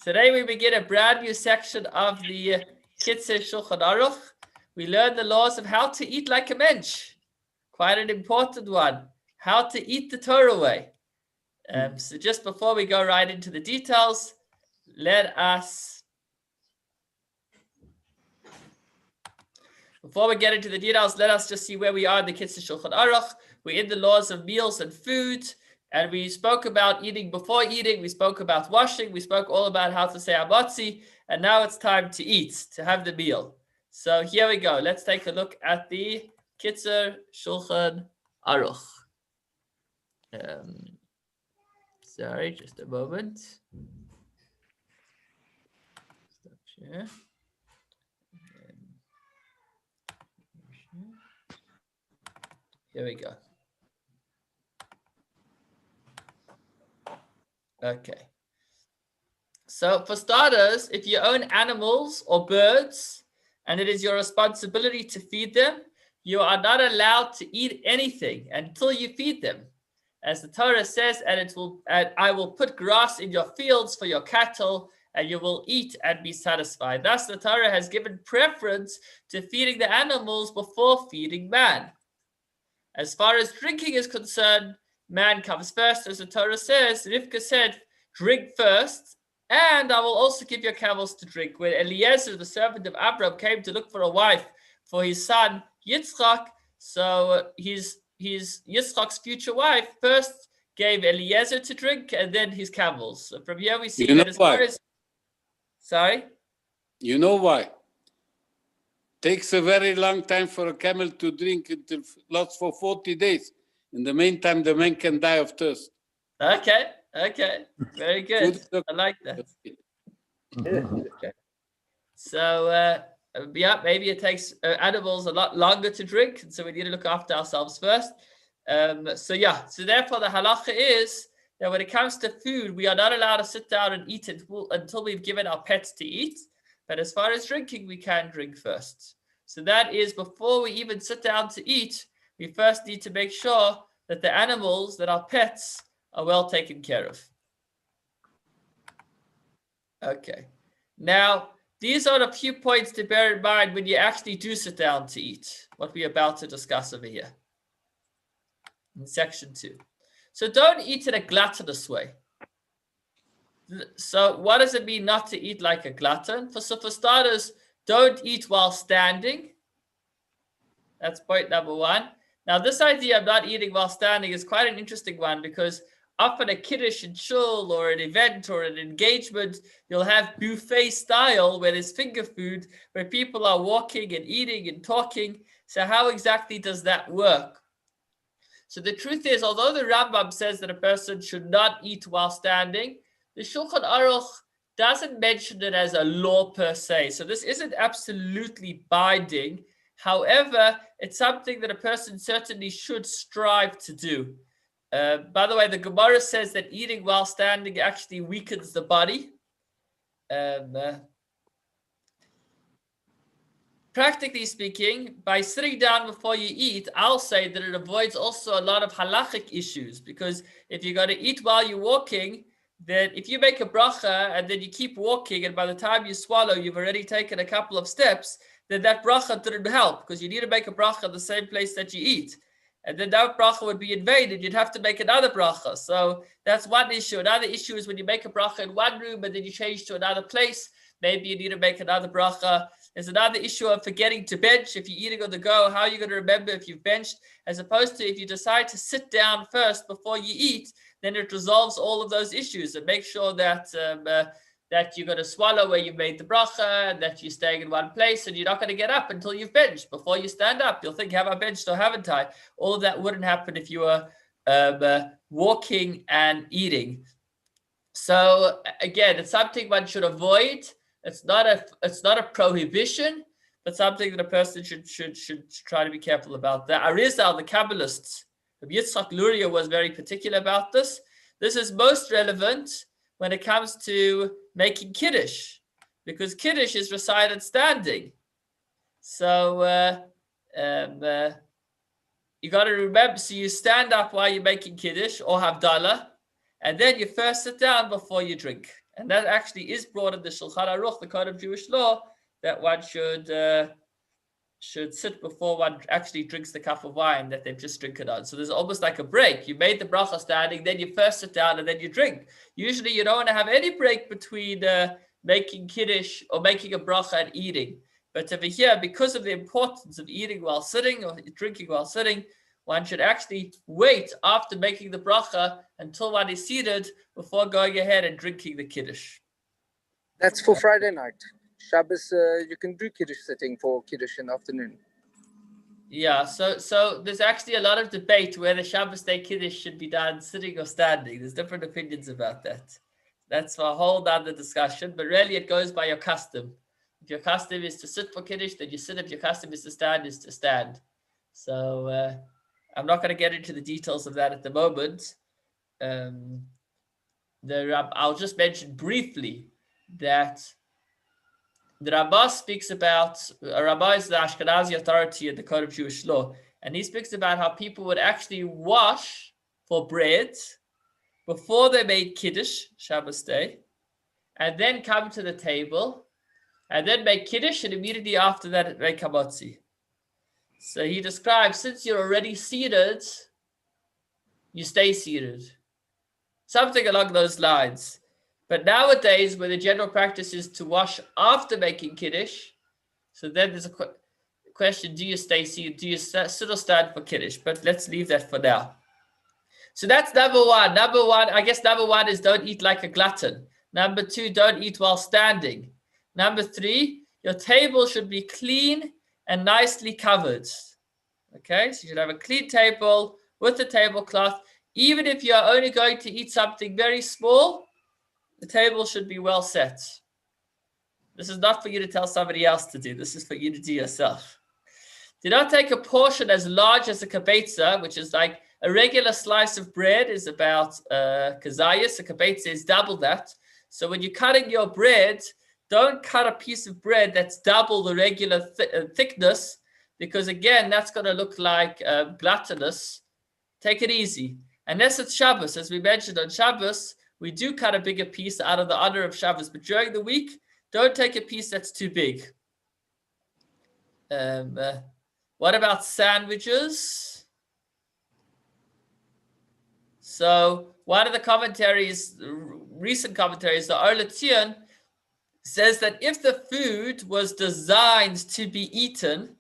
Today we begin a brand new section of the Kitzur Shulchan Aruch. We learn the laws of how to eat like a mensch. Quite an important one. How to eat the Torah way. So just before we go right into the details, before we get into the details, let us just see where we are in the Kitzur Shulchan Aruch. We're in the laws of meals and food. And we spoke about eating before eating. We spoke about washing. We spoke all about how to say Amatzi. And now it's time to eat, to have the meal. So here we go. Let's take a look at the Kitzur Shulchan Aruch. Sorry, just a moment. Stop share. Here we go. Okay. So for starters, if you own animals or birds and it is your responsibility to feed them, you are not allowed to eat anything until you feed them. As the Torah says, and I will put grass in your fields for your cattle, and you will eat and be satisfied. Thus, the Torah has given preference to feeding the animals before feeding man. As far as drinking is concerned, man comes first, as the Torah says. Rivka said, drink first, and I will also give your camels to drink. When Eliezer, the servant of Abraham, came to look for a wife for his son Yitzchak, so his Yitzchak's future wife first gave Eliezer to drink and then his camels. So from here we see that as far as... Sorry? You know why? Takes a very long time for a camel to drink until lasts for 40 days. In the meantime, the man can die of thirst. Okay. Very good. I like that. Okay. So, maybe it takes animals a lot longer to drink, and so we need to look after ourselves first. So therefore the halacha is that when it comes to food, we are not allowed to sit down and eat until we've given our pets to eat. But as far as drinking, we can drink first. So that is before we even sit down to eat, we first need to make sure that the animals, that our pets, are well taken care of. Okay. Now, these are a few points to bear in mind when you actually do sit down to eat, what we're about to discuss over here in section 2. So don't eat in a gluttonous way. So what does it mean not to eat like a glutton? For starters, don't eat while standing. That's point number 1. Now, this idea of not eating while standing is quite an interesting one because often a kiddush in shul or an event or an engagement, you'll have buffet style where there's finger food, where people are walking and eating and talking. So how exactly does that work? So the truth is, although the Rambam says that a person should not eat while standing, the Shulchan Aruch doesn't mention it as a law per se. So this isn't absolutely binding. However, it's something that a person certainly should strive to do. By the way, the Gemara says that eating while standing actually weakens the body. Practically speaking, by sitting down before you eat, I'll say that it avoids also a lot of halachic issues, because if you're going to eat while you're walking, then if you make a bracha and then you keep walking and by the time you swallow, you've already taken a couple of steps, then that bracha didn't help, because you need to make a bracha in the same place that you eat. And then that bracha would be in vain and you'd have to make another bracha. So that's one issue. Another issue is when you make a bracha in one room and then you change to another place, maybe you need to make another bracha. There's another issue of forgetting to bench. If you're eating on the go, how are you going to remember if you've benched? As opposed to if you decide to sit down first before you eat, then it resolves all of those issues and make sure that that you're going to swallow where you've made the bracha and that you're staying in one place and you're not going to get up until you've benched. Before you stand up, you'll think, have I benched or haven't I? All of that wouldn't happen if you were walking and eating. So again, it's something one should avoid. It's not a prohibition, but something that a person should try to be careful about. The Arizal, the Kabbalists, Yitzchak Luria was very particular about this. This is most relevant when it comes to making Kiddush, because Kiddush is recited standing. So you got to remember, so you stand up while you're making Kiddush or Havdalah, and then you first sit down before you drink. And that actually is brought in the Shulchan Aruch, the Code of Jewish Law, that one should sit before one actually drinks the cup of wine that they've just drinking on. So there's almost like a break. You made the bracha standing, then you first sit down, and then you drink. Usually you don't want to have any break between making kiddush or making a bracha and eating. But over here, because of the importance of eating while sitting or drinking while sitting, one should actually wait after making the bracha until one is seated before going ahead and drinking the kiddush. That's for Friday night. Shabbos, you can do kiddush sitting for kiddush in the afternoon. Yeah, so there's actually a lot of debate whether Shabbos day kiddush should be done sitting or standing. There's different opinions about that. That's a whole other discussion, but really it goes by your custom. If your custom is to sit for kiddush, then you sit. If your custom is to stand. So I'm not going to get into the details of that at the moment. I'll just mention briefly that the Rabbah speaks about, Rabbah is the Ashkenazi authority in the Code of Jewish Law, and he speaks about how people would actually wash for bread before they made Kiddush, Shabbos day, and then come to the table, and then make Kiddush, and immediately after that make Hamotzi. So he describes, since you're already seated, you stay seated. Something along those lines. But nowadays, where the general practice is to wash after making Kiddush, so then there's a question, do you stay seated? Do you sit or stand for Kiddush? But let's leave that for now. So that's number one. Number one is don't eat like a glutton. Number two, don't eat while standing. Number three, your table should be clean and nicely covered. Okay, so you should have a clean table with the tablecloth. Even if you're only going to eat something very small, the table should be well set. This is not for you to tell somebody else to do. This is for you to do yourself. Do not take a portion as large as a kabetza, which is like a regular slice of bread is about kazayas. A kabetza is double that. So when you're cutting your bread, don't cut a piece of bread that's double the regular thickness, because again, that's going to look like gluttonous. Take it easy. Unless it's Shabbos, as we mentioned on Shabbos, we do cut a bigger piece out of the honor of Shabbos. But during the week, don't take a piece that's too big. What about sandwiches? So one of the commentaries, recent commentaries, the Or LeTzion, says that if the food was designed to be eaten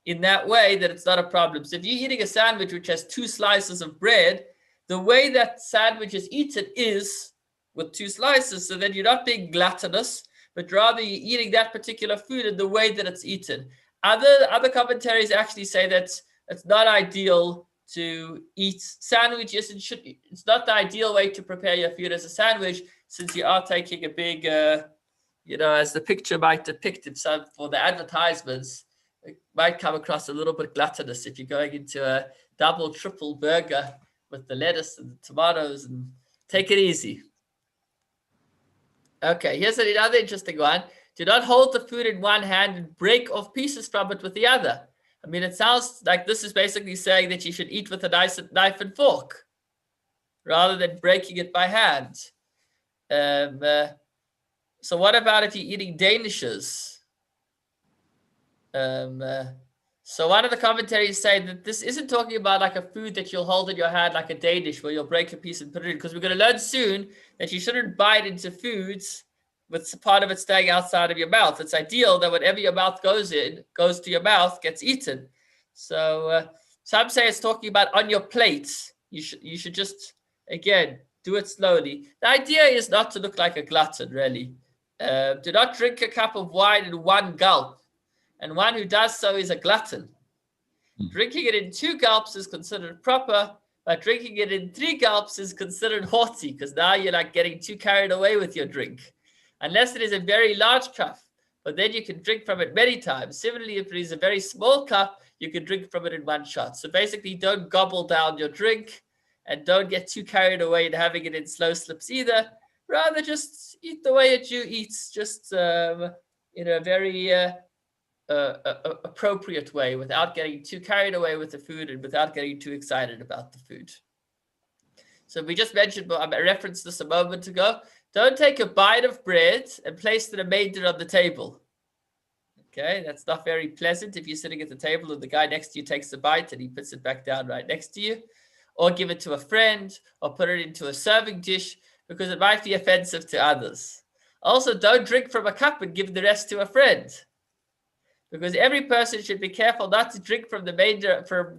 in that way, that it's not a problem. So if you're eating a sandwich which has 2 slices of bread, the way that sandwich is eaten is with 2 slices. So then you're not being gluttonous, but rather you're eating that particular food in the way that it's eaten. Other commentaries actually say that it's not ideal to eat sandwiches. It's not the ideal way to prepare your food as a sandwich, since you are taking a big, as the picture might depict it, for the advertisements, it might come across a little bit gluttonous if you're going into a double, triple burger with the lettuce and the tomatoes, and take it easy. Okay, here's another interesting one. Do not hold the food in one hand and break off pieces from it with the other. I mean, it sounds like this is basically saying that you should eat with a knife and fork rather than breaking it by hand. So what about if you're eating danishes? So one of the commentaries say that this isn't talking about like a food that you'll hold in your hand like a Danish where you'll break a piece and put it in, because we're going to learn soon that you shouldn't bite into foods with part of it staying outside of your mouth. It's ideal that whatever your mouth goes to your mouth, gets eaten. So some say it's talking about on your plate. You should just, again, do it slowly. The idea is not to look like a glutton, really. Do not drink a cup of wine in one gulp. And one who does so is a glutton. Drinking it in 2 gulps is considered proper, but drinking it in 3 gulps is considered haughty, because now you're like getting too carried away with your drink. Unless it is a very large cup, but then you can drink from it many times. Similarly, if it is a very small cup, you can drink from it in one shot. So basically, don't gobble down your drink and don't get too carried away in having it in slow slips either. Rather, just eat the way a Jew eats, just in a very appropriate way, without getting too carried away with the food and without getting too excited about the food. So we just mentioned, I referenced this a moment ago. Don't take a bite of bread and place the remainder on the table. Okay, that's not very pleasant if you're sitting at the table and the guy next to you takes a bite and he puts it back down right next to you. Or give it to a friend or put it into a serving dish because it might be offensive to others. Also, don't drink from a cup and give the rest to a friend, because every person should be careful not to drink from the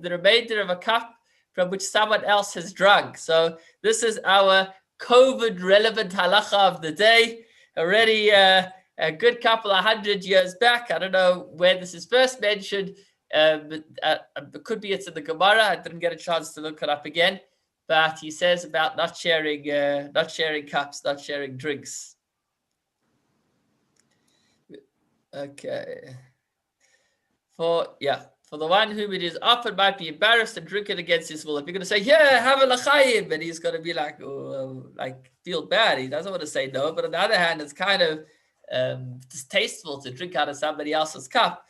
remainder of a cup from which someone else has drunk. So this is our COVID relevant halacha of the day. Already a good couple of 100 years back. I don't know where this is first mentioned. It could be it's in the Gemara. I didn't get a chance to look it up again. But he says about not sharing cups, not sharing drinks. Okay. For the one whom it is offered might be embarrassed and drink it against his will. If you're going to say, yeah, have a l'chaim, and he's going to be like, feel bad. He doesn't want to say no. But on the other hand, it's kind of distasteful to drink out of somebody else's cup.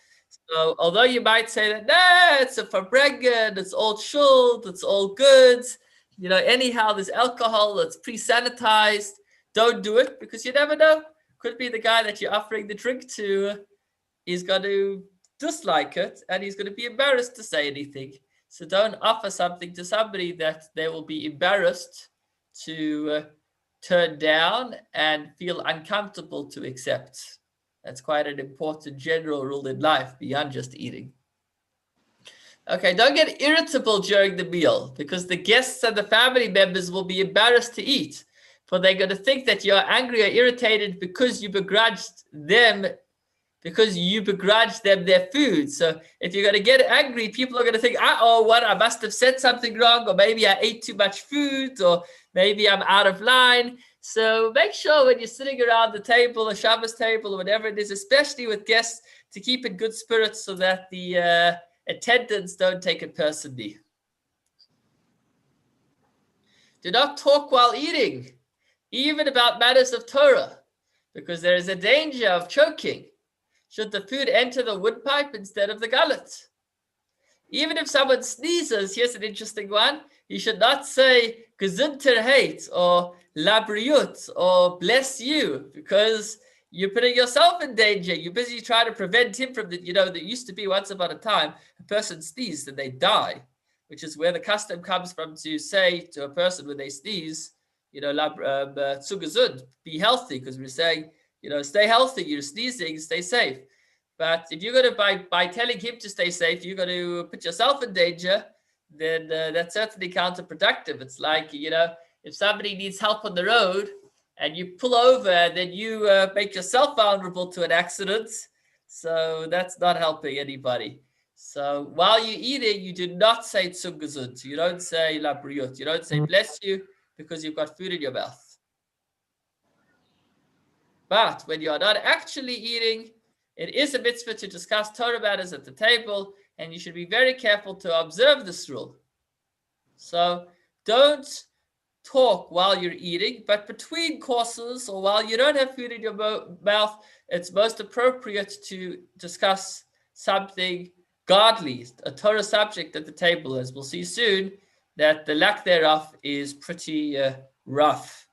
So although you might say that, nah, it's a farbrengen, it's all shult, it's all good. Anyhow, there's alcohol, it's pre-sanitized. Don't do it because you never know. Could be the guy that you're offering the drink to is going to dislike it and he's going to be embarrassed to say anything. So don't offer something to somebody that they will be embarrassed to turn down and feel uncomfortable to accept. That's quite an important general rule in life beyond just eating. Okay, don't get irritable during the meal because the guests and the family members will be embarrassed to eat, for they're going to think that you're angry or irritated because you begrudged them their food. So if you're going to get angry, people are going to think, I must have said something wrong, or maybe I ate too much food, or maybe I'm out of line. So make sure when you're sitting around the table, a Shabbos table, or whatever it is, especially with guests, to keep in good spirits so that the attendants don't take it personally. Do not talk while eating, even about matters of Torah, because there is a danger of choking should the food enter the woodpipe instead of the gullet. Even if someone sneezes, here's an interesting one, you should not say gesundheit or labriut or bless you, because you're putting yourself in danger. You're busy trying to prevent him from there used to be once upon a time, a person sneezed and they die, which is where the custom comes from to say to a person when they sneeze, zu gesund, be healthy, because we're saying, stay healthy, you're sneezing, stay safe. But if you're going to, by telling him to stay safe, you're going to put yourself in danger, then that's certainly counterproductive. It's like, if somebody needs help on the road and you pull over, then you make yourself vulnerable to an accident. So that's not helping anybody. So while you're eating, you do not say zum gesund. You don't say labriut. You don't say bless you because you've got food in your mouth. But when you are not actually eating, it is a mitzvah to discuss Torah matters at the table, and you should be very careful to observe this rule. So don't talk while you're eating, but between courses or while you don't have food in your mouth, it's most appropriate to discuss something godly, a Torah subject at the table, as we'll see soon, that the lack thereof is pretty rough.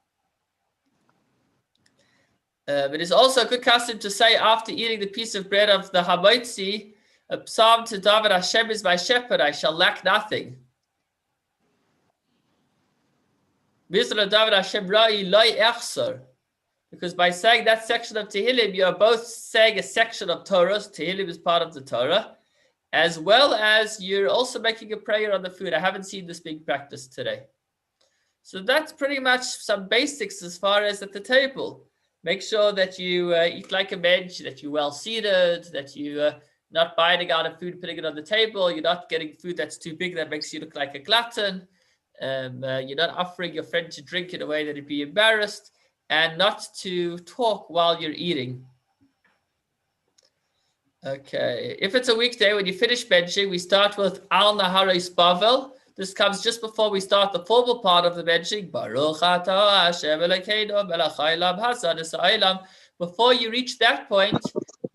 It is also a good custom to say after eating the piece of bread of the Hamotzi, a psalm to David, Hashem is my shepherd, I shall lack nothing. Because by saying that section of Tehillim, you are both saying a section of Torah. Tehillim is part of the Torah, as well as you're also making a prayer on the food. I haven't seen this being practiced today. So that's pretty much some basics as far as at the table. Make sure that you eat like a bench, that you're well seated, that you're not biting out of food, putting it on the table. You're not getting food that's too big that makes you look like a glutton. You're not offering your friend to drink in a way that he'd be embarrassed, and not to talk while you're eating. Okay, if it's a weekday, when you finish benching, we start with Al Naharis Bavel. This comes just before we start the formal part of the benching. Baruch atah Hashem Elokeinu melech haolam hazeh nisa olam. Before you reach that point,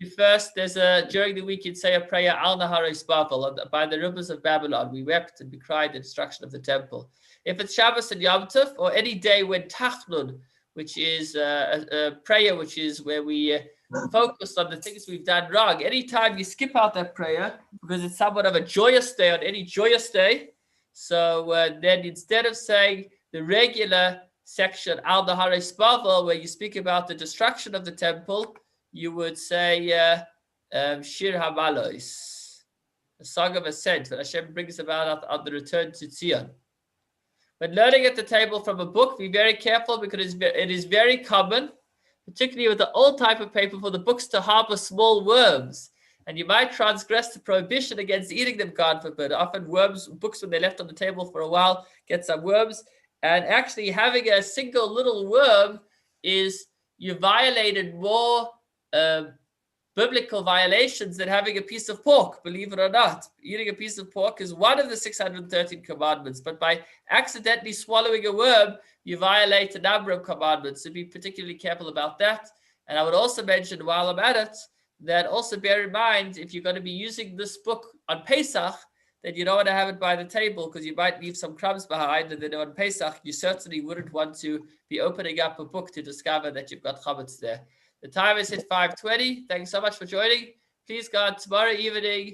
First, during the week, you'd say a prayer, Al Naharis Babel, by the rivers of Babylon. We wept and we cried the destruction of the temple. If it's Shabbos and Yom Tov, or any day when Tachnun, which is a prayer, which is where we focus on the things we've done wrong. Anytime you skip out that prayer, because it's somewhat of a joyous day on any joyous day, so then instead of saying the regular section, Al Naharis Babel, where you speak about the destruction of the temple, you would say Shir HaMalos, the Song of Ascent, that Hashem brings about on the return to Zion. When learning at the table from a book, be very careful because it is very common, particularly with the old type of paper, for the books to harbor small worms. And you might transgress the prohibition against eating them, God forbid. Often books, when they're left on the table for a while, get some worms. And actually having a single little worm is, you violated more biblical violations than having a piece of pork, believe it or not. Eating a piece of pork is one of the 613 commandments, but by accidentally swallowing a worm, you violate a number of commandments, so be particularly careful about that. And I would also mention, while I'm at it, that also bear in mind, if you're going to be using this book on Pesach, then you don't want to have it by the table because you might leave some crumbs behind, and then on Pesach, you certainly wouldn't want to be opening up a book to discover that you've got chametz there. The time is at 5:20. Thanks so much for joining. Please, God, tomorrow evening,